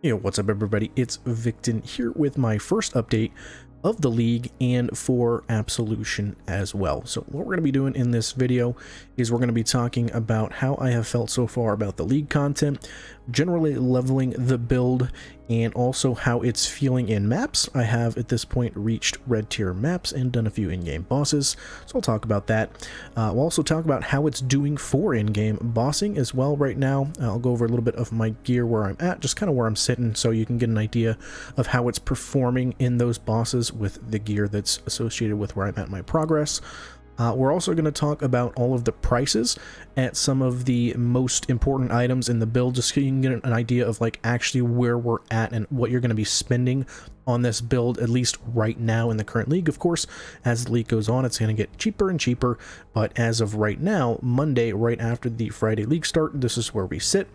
Yo, what's up everybody? It's Victon here with my first update of the League and for Absolution as well. So what we're going to be doing in this video is we're going to be talking about how I have felt so far about the League content, generally leveling the build, and also how it's feeling in maps. I have at this point reached red tier maps and done a few in-game bosses, so I'll talk about that. We'll also talk about how it's doing for in-game bossing as well right now. I'll go over a little bit of my gear where I'm at, just kind of where I'm sitting, so you can get an idea of how it's performing in those bosses with the gear that's associated with where I'm at in my progress. We're also going to talk about all of the prices at some of the most important items in the build, just so you can get an idea of like actually where we're at and what you're going to be spending on this build, at least right now in the current league. Of course, as the league goes on, it's going to get cheaper and cheaper, but as of right now, Monday, right after the Friday league start, this is where we sit.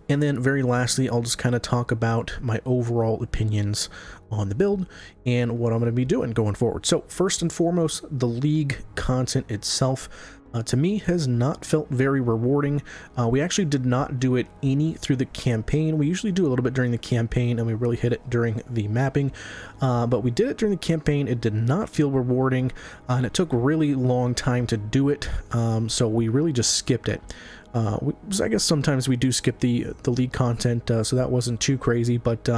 And then very lastly, I'll just kind of talk about my overall opinions on the build and what I'm going to be doing going forward. So first and foremost, the League content itself to me has not felt very rewarding. We actually did not do it any through the campaign. We usually do a little bit during the campaign and we really hit it during the mapping, but we did it during the campaign. It did not feel rewarding and it took a really long time to do it, so we really just skipped it. I guess sometimes we do skip the League content, so that wasn't too crazy, but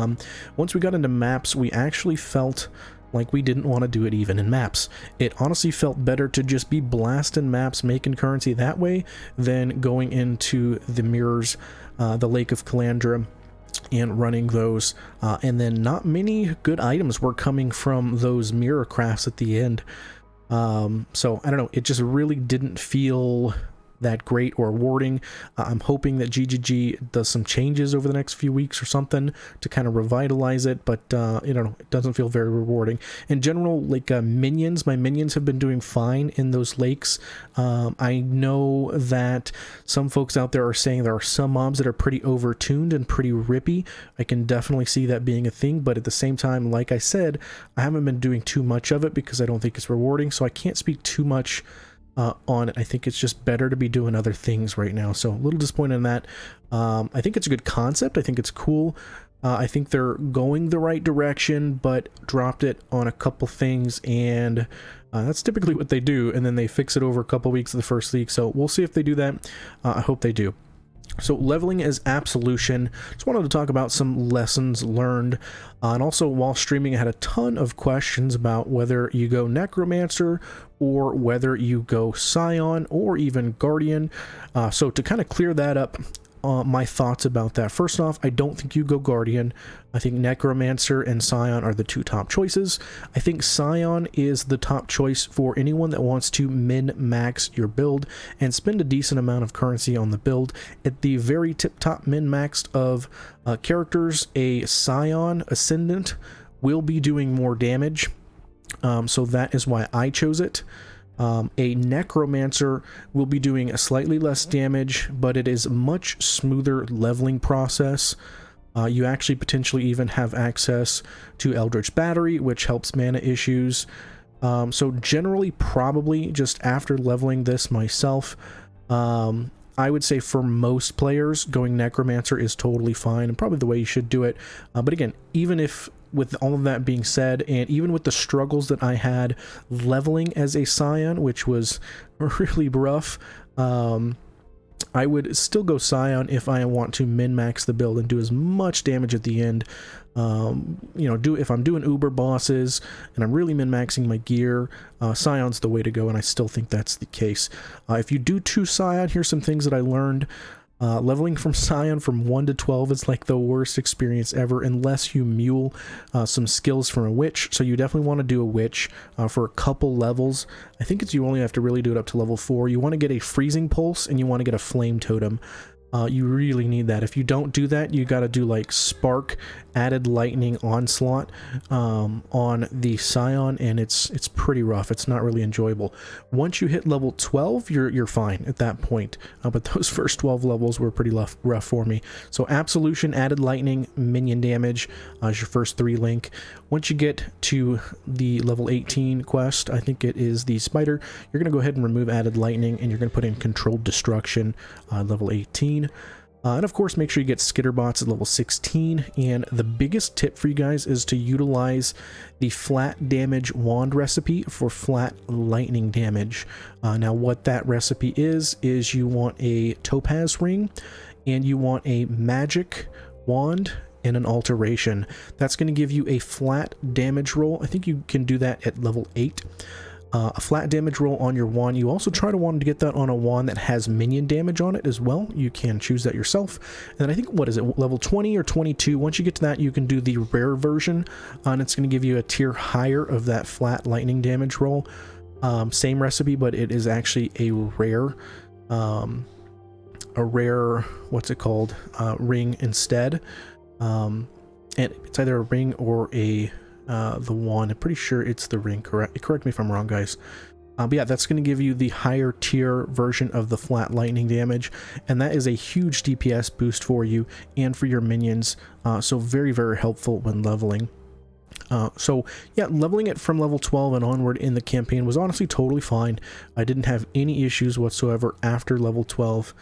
once we got into maps, we actually felt like we didn't want to do it even in maps. It honestly felt better to just be blasting maps, making currency that way, than going into the mirrors, the Lake of Calandra, and running those, and then not many good items were coming from those mirror crafts at the end. So I don't know, it just really didn't feel that great or rewarding. I'm hoping that GGG does some changes over the next few weeks or something to kind of revitalize it, but you know, it doesn't feel very rewarding. In general, like minions, my minions have been doing fine in those lakes. I know that some folks out there are saying there are some mobs that are pretty overtuned and pretty rippy. I can definitely see that being a thing, but at the same time, like I said, I haven't been doing too much of it because I don't think it's rewarding, so I can't speak too much on it. I think it's just better to be doing other things right now, so a little disappointed in that. I think it's a good concept. I think it's cool. I think they're going the right direction, but dropped it on a couple things, and that's typically what they do, and then they fix it over a couple weeks of the first league, so we'll see if they do that. I hope they do. So leveling as Absolution, just wanted to talk about some lessons learned, and also while streaming I had a ton of questions about whether you go Necromancer or whether you go Scion or even Guardian. So to kind of clear that up, my thoughts about that. First off, I don't think you go Guardian. I think Necromancer and Scion are the two top choices. I think Scion is the top choice for anyone that wants to min-max your build and spend a decent amount of currency on the build. At the very tip-top min-maxed of characters, a Scion Ascendant will be doing more damage, so that is why I chose it. A Necromancer will be doing a slightly less damage, but it is a much smoother leveling process. You actually potentially even have access to Eldritch Battery, which helps mana issues. So generally, probably just after leveling this myself, I would say for most players, going Necromancer is totally fine and probably the way you should do it. But again, even if with all of that being said, and even with the struggles that I had leveling as a Scion, which was really rough, I would still go Scion if I want to min-max the build and do as much damage at the end. You know, if I'm doing Uber bosses and I'm really min-maxing my gear, Scion's the way to go, and I still think that's the case. If you do choose Scion, here's some things that I learned. Leveling from Scion from 1 to 12 is like the worst experience ever unless you mule some skills from a witch. So you definitely want to do a witch for a couple levels. I think you only have to really do it up to level 4. You want to get a freezing pulse and you want to get a flame totem. You really need that. If you don't do that, you got to do like spark added lightning onslaught on the Scion, and it's pretty rough. It's not really enjoyable. Once you hit level 12, you're fine at that point, but those first 12 levels were pretty rough for me. So Absolution, added lightning, minion damage is your first 3 link. Once you get to the level 18 quest, I think it is the spider, you're going to go ahead and remove added lightning, and you're going to put in controlled destruction, level 18. And of course, make sure you get skitterbots at level 16. And the biggest tip for you guys is to utilize the flat damage wand recipe for flat lightning damage. Now, what that recipe is you want a topaz ring and you want a magic wand and an alteration. That's going to give you a flat damage roll. I think you can do that at level 8. A flat damage roll on your wand. You also try to want to get that on a wand that has minion damage on it as well. You can choose that yourself. And then I think, what is it, level 20 or 22? Once you get to that, you can do the rare version, and it's going to give you a tier higher of that flat lightning damage roll. Same recipe, but it is actually a rare, what's it called, ring instead. And it's either a ring or a the wand. I'm pretty sure it's the ring. Correct me if I'm wrong, guys. But yeah, that's going to give you the higher tier version of the flat lightning damage, and that is a huge DPS boost for you and for your minions. So very, very helpful when leveling. So yeah, leveling it from level 12 and onward in the campaign was honestly totally fine. I didn't have any issues whatsoever after level 12.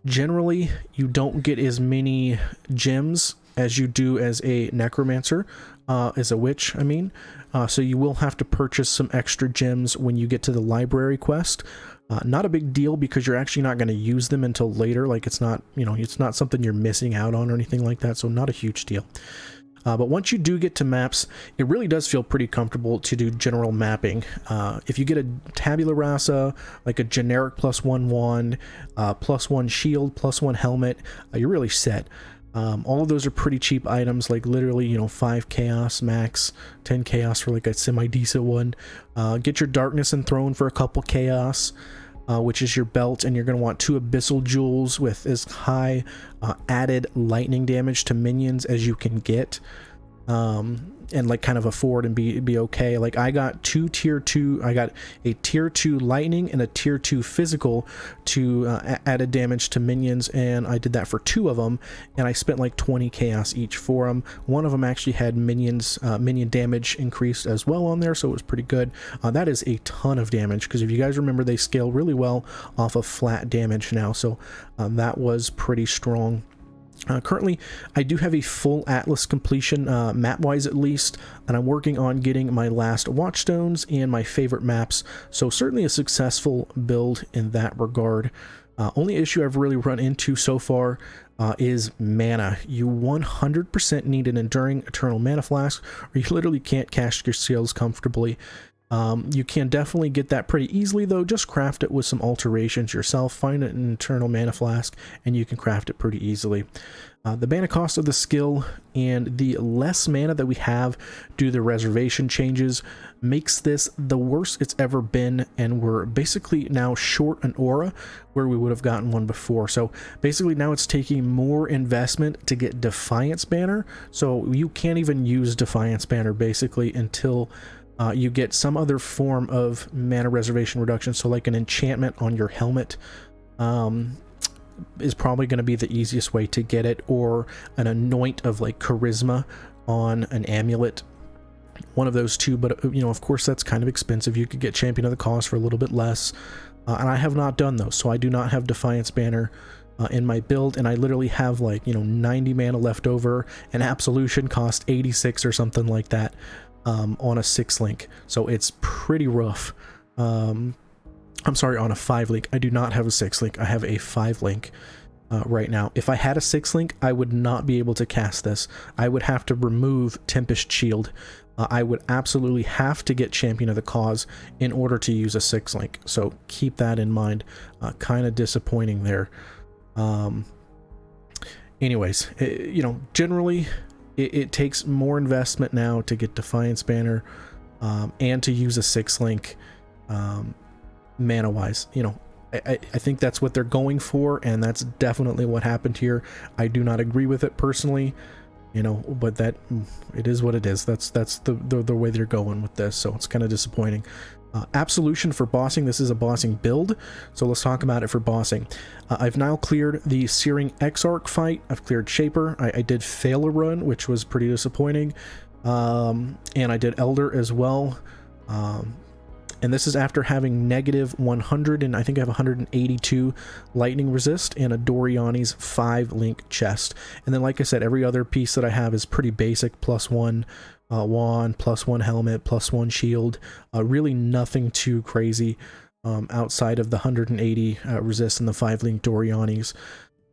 Generally, you don't get as many gems as you do as a necromancer, as a witch, I mean. So you will have to purchase some extra gems when you get to the library quest. Not a big deal because you're actually not going to use them until later. Like, it's not, you know, it's not something you're missing out on or anything like that. So not a huge deal. But once you do get to maps, it really does feel pretty comfortable to do general mapping. If you get a tabula rasa, like a generic +1 wand, +1 shield, +1 helmet, you're really set. All of those are pretty cheap items, like literally, you know, 5 chaos max, 10 chaos for like a semi-decent one. Get your darkness and throne for a couple chaos, which is your belt, and you're going to want 2 abyssal jewels with as high added lightning damage to minions as you can get. And like kind of afford and be okay. Like, I got 2 tier 2, I got a tier 2 lightning and a tier 2 physical to added damage to minions, and I did that for 2 of them, and I spent like 20 chaos each for them. One of them actually had minion damage increased as well on there, so it was pretty good. That is a ton of damage, because if you guys remember, they scale really well off of flat damage now, so that was pretty strong. Currently, I do have a full Atlas completion, map-wise at least, and I'm working on getting my last Watchstones and my favorite maps, so certainly a successful build in that regard. Only issue I've really run into so far is mana. You 100% need an Enduring Eternal Mana Flask, or you literally can't cast your skills comfortably. You can definitely get that pretty easily, though. Just craft it with some alterations yourself. Find an Eternal Mana Flask, and you can craft it pretty easily. The mana cost of the skill and the less mana that we have due to the reservation changes makes this the worst it's ever been, and we're basically now short an aura where we would have gotten one before. So basically now it's taking more investment to get Defiance Banner, so you can't even use Defiance Banner basically until you get some other form of mana reservation reduction. So like an enchantment on your helmet is probably going to be the easiest way to get it, or an anoint of like charisma on an amulet, one of those two. But you know, of course, that's kind of expensive. You could get Champion of the Cause for a little bit less, and I have not done those, so I do not have Defiance Banner in my build, and I literally have like, you know, 90 mana left over, and Absolution cost 86 or something like that on a 6-link, so it's pretty rough. I'm sorry, on a 5-link. I do not have a 6-link. I have a 5-link right now. If I had a 6-link, I would not be able to cast this. I would have to remove Tempest Shield. I would absolutely have to get Champion of the Cause in order to use a 6-link. So keep that in mind. Kind of disappointing there. Anyways, you know, generally it takes more investment now to get Defiance Banner and to use a 6-link. Mana wise, you know, I think that's what they're going for, and that's definitely what happened here. I do not agree with it personally, you know, but that it is what it is. That's the way they're going with this, so it's kind of disappointing. Absolution for bossing. This is a bossing build, so let's talk about it for bossing. I've now cleared the Searing Exarch fight. I've cleared Shaper. I did fail a run, which was pretty disappointing, and I did Elder as well. And this is after having negative 100, and I think I have 182 lightning resist and a Doriani's 5-link chest. And then, like I said, every other piece that I have is pretty basic, +1 wand, +1 helmet, +1 shield. Really nothing too crazy outside of the 180 resist and the 5-link Doriani's.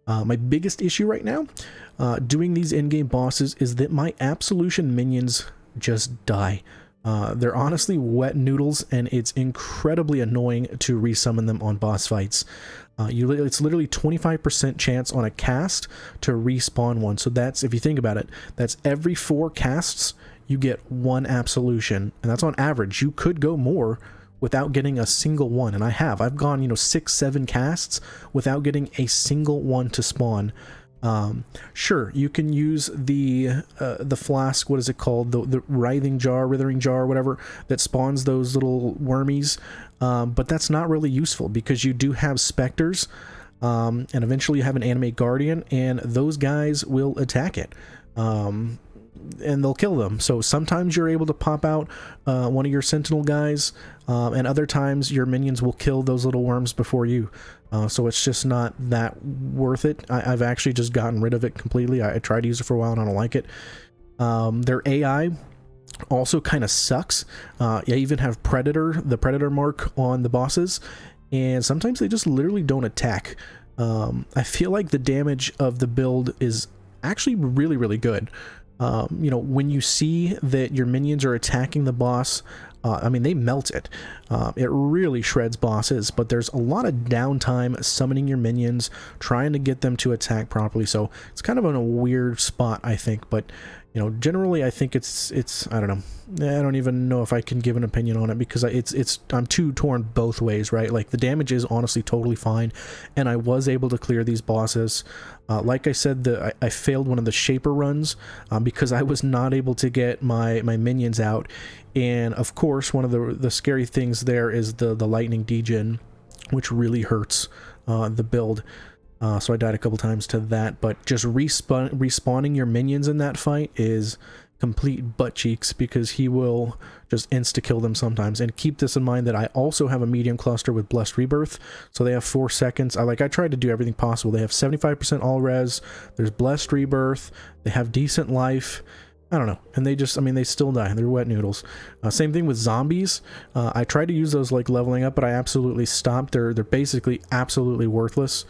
My biggest issue right now doing these in-game bosses is that my Absolution minions just die. They're honestly wet noodles, and it's incredibly annoying to resummon them on boss fights. It's literally 25% chance on a cast to respawn one. So that's, if you think about it, that's every 4 casts you get 1 Absolution, and that's on average. You could go more without getting a single one, and I've gone, you know, 6-7 casts without getting a single one to spawn. Sure, you can use the flask, what is it called, the writhing jar, whatever, that spawns those little wormies, but that's not really useful because you do have Spectres, and eventually you have an Animate Guardian, and those guys will attack it. And they'll kill them. So sometimes you're able to pop out one of your sentinel guys, and other times your minions will kill those little worms before you. So it's just not that worth it. I've actually just gotten rid of it completely. I tried to use it for a while and I don't like it. Their AI also kind of sucks. I even have the predator mark on the bosses, and sometimes they just literally don't attack. I feel like the damage of the build is actually really, really good. You know, when you see that your minions are attacking the boss, I mean, they melt it. It really shreds bosses, but there's a lot of downtime summoning your minions, trying to get them to attack properly. So it's kind of in a weird spot, I think, but you know, generally I think it's I don't know. I don't even know if I can give an opinion on it because I'm too torn both ways, right? Like, the damage is honestly totally fine, and I was able to clear these bosses. Like I said, I failed one of the Shaper runs because I was not able to get my minions out, and of course one of the scary things there is the lightning degen, which really hurts the build. So I died a couple times to that, but just respawning your minions in that fight is complete butt cheeks because he will just insta-kill them sometimes. And keep this in mind that I also have a medium cluster with Blessed Rebirth, so they have 4 seconds. I tried to do everything possible. They have 75% all res, there's Blessed Rebirth, they have decent life. I don't know, and they just, I mean, they still die. They're wet noodles. Same thing with zombies. I tried to use those like leveling up, but I absolutely stopped. They're basically absolutely worthless.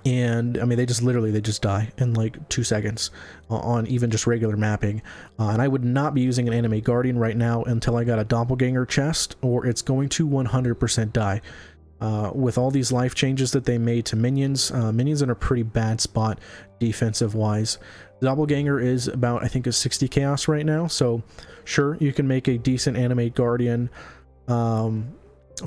And I mean, they just die in like 2 seconds on even just regular mapping. And I would not be using an Animate Guardian right now until I got a Doppelganger chest, or it's going to 100% die. With all these life changes that they made to minions, minions in a pretty bad spot defensive wise. Doppelganger is about, I think, a 60 chaos right now, so sure, you can make a decent Animate Guardian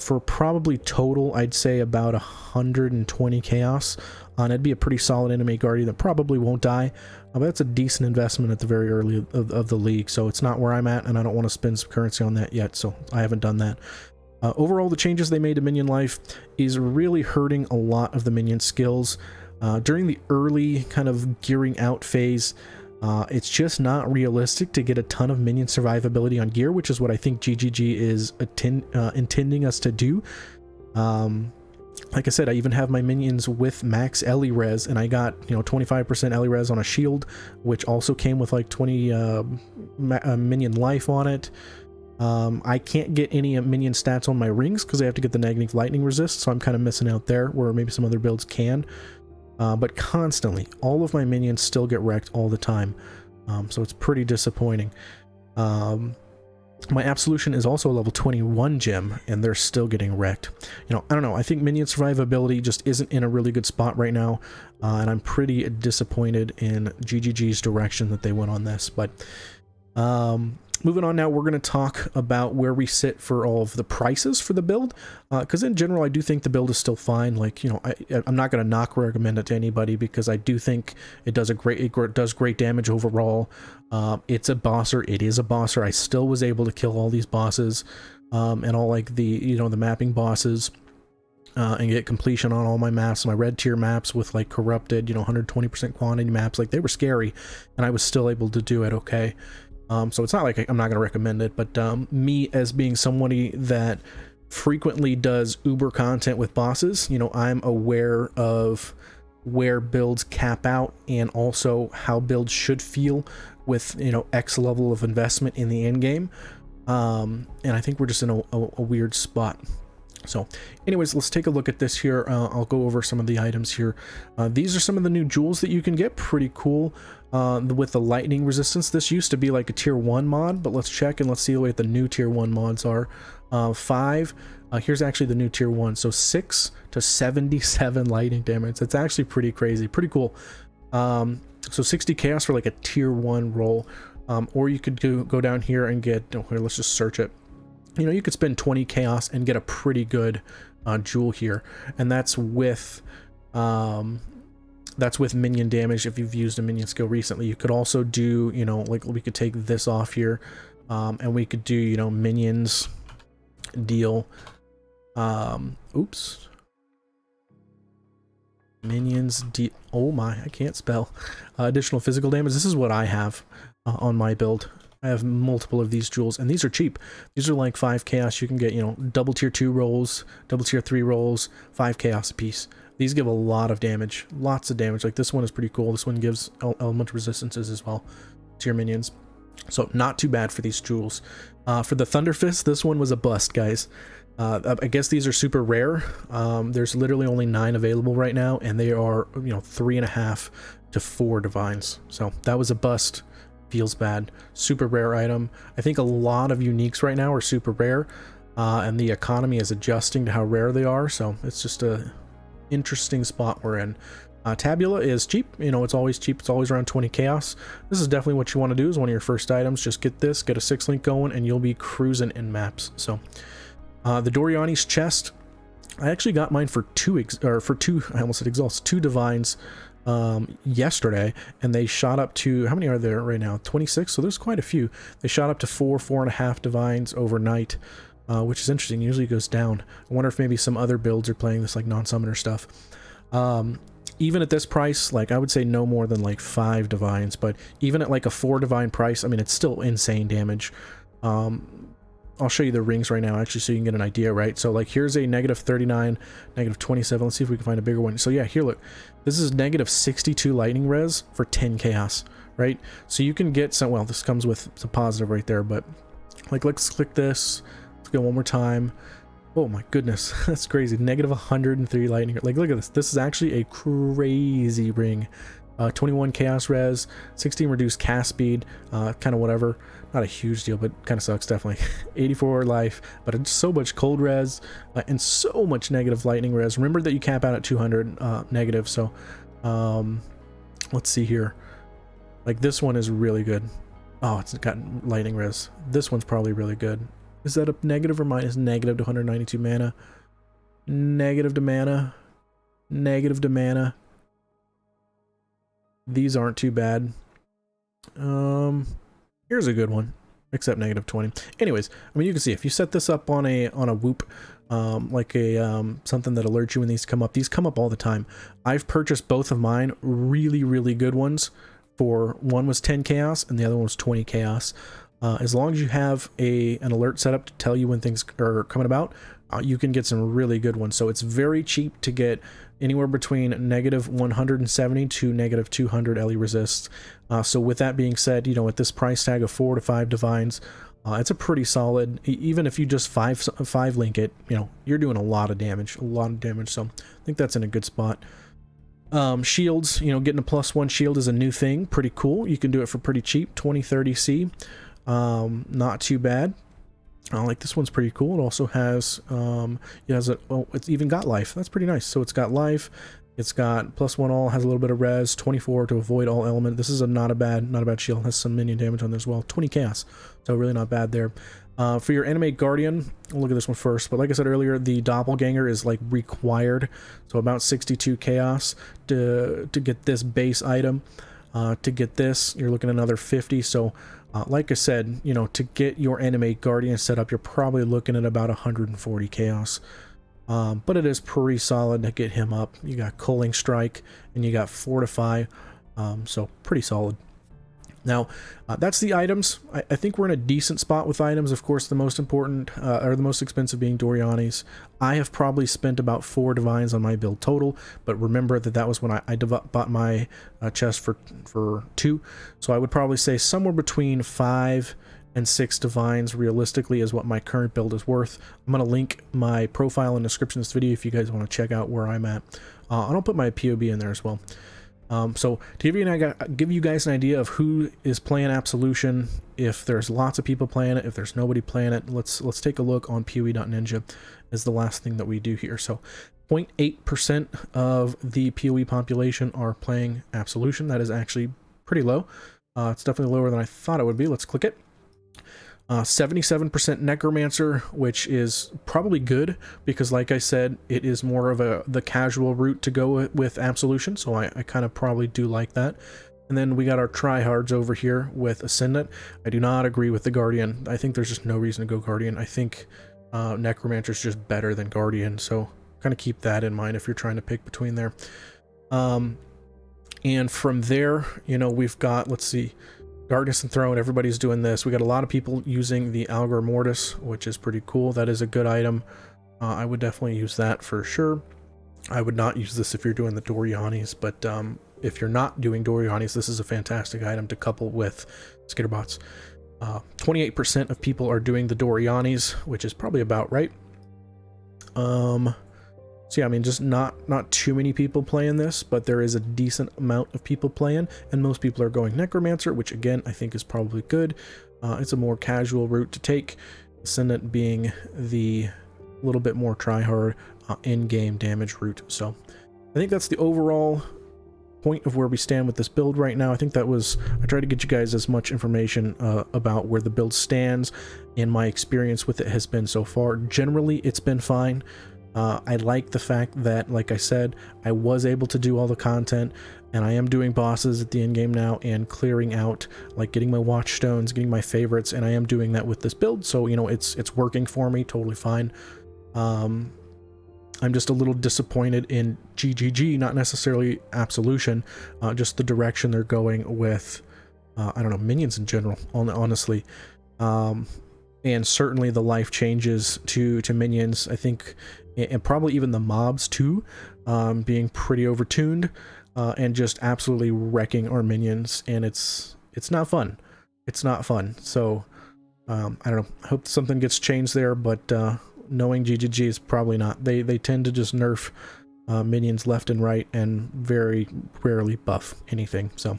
for probably total, I'd say about 120 chaos, and it'd be a pretty solid Animate Guardian that probably won't die, but that's a decent investment at the very early of the league, so it's not where I'm at, and I don't want to spend some currency on that yet, so I haven't done that. Overall, the changes they made to minion life is really hurting a lot of the minion skills. During the early kind of gearing out phase, it's just not realistic to get a ton of minion survivability on gear, which is what I think GGG is intending us to do. Like I said, I even have my minions with max Ellie res, and I got, you know, 25% Ellie res on a shield, which also came with like 20 minion life on it. I can't get any minion stats on my rings because I have to get the negative lightning resist, so I'm kind of missing out there where maybe some other builds can. But constantly, all of my minions still get wrecked all the time, so it's pretty disappointing. My Absolution is also a level 21 gem, and they're still getting wrecked. You know, I don't know, I think minion survivability just isn't in a really good spot right now, and I'm pretty disappointed in GGG's direction that they went on this, but moving on now, we're going to talk about where we sit for all of the prices for the build, because in general, I do think the build is still fine. Like, you know, I'm not going to recommend it to anybody because I do think it does great damage overall. It's a bosser. It is a bosser. I still was able to kill all these bosses, and all like the, you know, the mapping bosses, and get completion on all my maps, my red tier maps with like corrupted, you know, 120% quantity maps. Like, they were scary, and I was still able to do it okay. So it's not like I'm not going to recommend it, but me as being somebody that frequently does uber content with bosses, you know, I'm aware of where builds cap out and also how builds should feel with, you know, X level of investment in the end game. And I think we're just in a weird spot. So anyways, let's take a look at this here. I'll go over some of the items here. These are some of the new jewels that you can get. Pretty cool. With the lightning resistance. This used to be like a tier 1 mod, but let's check and let's see what the new tier 1 mods are. 5. Here's actually the new tier 1. So 6 to 77 lightning damage. That's actually pretty crazy. Pretty cool. So 60 chaos for like a tier 1 roll. Or you could go down here and get, oh, here, let's just search it. You know, you could spend 20 chaos and get a pretty good jewel here, and that's with minion damage if you've used a minion skill recently. You could also do, you know, like we could take this off here, and we could do, you know, minions deal. Oops. Minions deal. Oh my, I can't spell. Additional physical damage. This is what I have on my build. I have multiple of these jewels, and these are cheap. These are like 5 chaos. You can get, you know, double tier 2 rolls, double tier 3 rolls, 5 chaos a piece. These give a lot of damage, lots of damage. Like this one is pretty cool. This one gives element resistances as well to your minions. So not too bad for these jewels. For the Thunder Fist, this one was a bust, guys. I guess these are super rare. There's literally only 9 available right now, and they are, you know, 3.5 to 4 divines. So that was a bust. Feels bad. Super rare item. I think a lot of uniques right now are super rare, and the economy is adjusting to how rare they are, so it's just a interesting spot we're in. Tabula is cheap. You know, it's always cheap. It's always around 20 chaos. This is definitely what you want to do as one of your first items. Just get this, get a 6-link going, and you'll be cruising in maps. So the Doriani's chest, I actually got mine for two I almost said exalts, 2 divines yesterday, and they shot up to, how many are there right now? 26. So there's quite a few. They shot up to 4.5 divines overnight, which is interesting. Usually it goes down. I wonder if maybe some other builds are playing this, like non-summoner stuff. Even at this price, like I would say no more than like 5 divines, but even at like a 4 divine price, I mean, it's still insane damage. I'll show you the rings right now, actually, so you can get an idea, right? So like here's a -39, -27. Let's see if we can find a bigger one. So yeah, here, look, this is -62 lightning res for 10 chaos, right? So you can get some, well, this comes with some positive right there, but like, let's click this. Let's go one more time. Oh my goodness, that's crazy. -103 lightning. Like, look at this. This is actually a crazy ring. 21 chaos res, 16 reduced cast speed, kind of whatever. Not a huge deal, but kind of sucks, definitely. 84 life, but it's so much cold res, and so much negative lightning res. Remember that you cap out at 200 negative, so let's see here. Like, this one is really good. Oh, it's got lightning res. This one's probably really good. Is that a negative or minus? Negative to 192 mana. Negative to mana. Negative to mana. These aren't too bad. Here's a good one, except -20. Anyways, I mean, you can see if you set this up on a whoop, like a something that alerts you when these come up. These come up all the time. I've purchased both of mine, really good ones. For one was 10 chaos and the other one was 20 chaos. As long as you have an alert set up to tell you when things are coming about, you can get some really good ones. So it's very cheap to get anywhere between -170 to -200 LE resists. So with that being said, you know, at this price tag of 4 to 5 divines, it's a pretty solid. Even if you just 5 link it, you know, you're doing a lot of damage. So I think that's in a good spot. Shields, you know, getting a +1 shield is a new thing. Pretty cool. You can do it for pretty cheap, 20-30 C. Not too bad. Like, this one's pretty cool. It also has it's even got life. That's pretty nice. So it's got life, it's got +1 all, has a little bit of res, 24 to avoid all element. This is not a bad shield. Has some minion damage on there as well. 20 chaos, so really not bad there. For your Animate Guardian, we'll look at this one first, but like I said earlier, the Doppelganger is like required, so about 62 chaos to get this base item. To get this, you're looking at another 50. So like I said, you know, to get your Animate Guardian set up, you're probably looking at about 140 chaos. But it is pretty solid to get him up. You got Culling Strike and you got Fortify, so pretty solid. Now, that's the items. I think we're in a decent spot with items. Of course, the most important, or the most expensive being Doriani's. I have probably spent about 4 divines on my build total, but remember that that was when I bought my chest for 2. So I would probably say somewhere between 5 and 6 divines realistically is what my current build is worth. I'm going to link my profile in the description of this video if you guys want to check out where I'm at. And I'll put my POB in there as well. So to give you guys an idea of who is playing Absolution, if there's lots of people playing it, if there's nobody playing it, let's take a look on POE.ninja as the last thing that we do here. So 0.8% of the POE population are playing Absolution. That is actually pretty low. It's definitely lower than I thought it would be. Let's click it. 77% Necromancer, which is probably good because, like I said, it is more of the casual route to go with Absolution, so I kind of probably do like that. And then we got our tryhards over here with Ascendant. I do not agree with the Guardian. I think there's just no reason to go Guardian. I think Necromancer is just better than Guardian, so kind of keep that in mind if you're trying to pick between there. And from there, you know, we've got, let's see, Darkness and Throne, everybody's doing this. We got a lot of people using the Algar Mortis, which is pretty cool. That is a good item. I would definitely use that for sure. I would not use this if you're doing the Doriani's, but if you're not doing Doriani's, this is a fantastic item to couple with Skitterbots. 28% of people are doing the Doriani's, which is probably about right. So yeah, I mean, just not too many people playing this, but there is a decent amount of people playing, and most people are going Necromancer, which again, I think is probably good. It's a more casual route to take, Ascendant being the little bit more tryhard in-game damage route. So I think that's the overall point of where we stand with this build right now. I think that was, I tried to get you guys as much information about where the build stands, and my experience with it has been so far. Generally, it's been fine. I like the fact that, like I said, I was able to do all the content, and I am doing bosses at the end game now and clearing out, like getting my watchstones, getting my favorites, and I am doing that with this build. So, you know, it's working for me, totally fine. I'm just a little disappointed in GGG, not necessarily Absolution, just the direction they're going with, I don't know, minions in general, honestly. And certainly the life changes to minions, I think, and probably even the mobs too, being pretty overtuned, and just absolutely wrecking our minions, and it's not fun. It's not fun. So I don't know, I hope something gets changed there, but knowing GGG is probably not. They tend to just nerf minions left and right and very rarely buff anything. So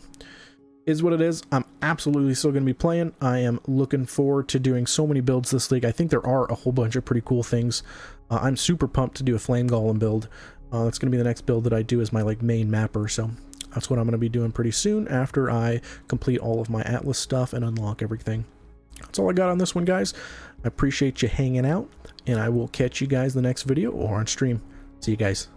is what it is. I'm absolutely still going to be playing. I am looking forward to doing so many builds this league. I think there are a whole bunch of pretty cool things. I'm super pumped to do a Flame Golem build. That's going to be the next build that I do as my main mapper. So that's what I'm going to be doing pretty soon after I complete all of my Atlas stuff and unlock everything. That's all I got on this one, guys. I appreciate you hanging out, and I will catch you guys in the next video or on stream. See you guys.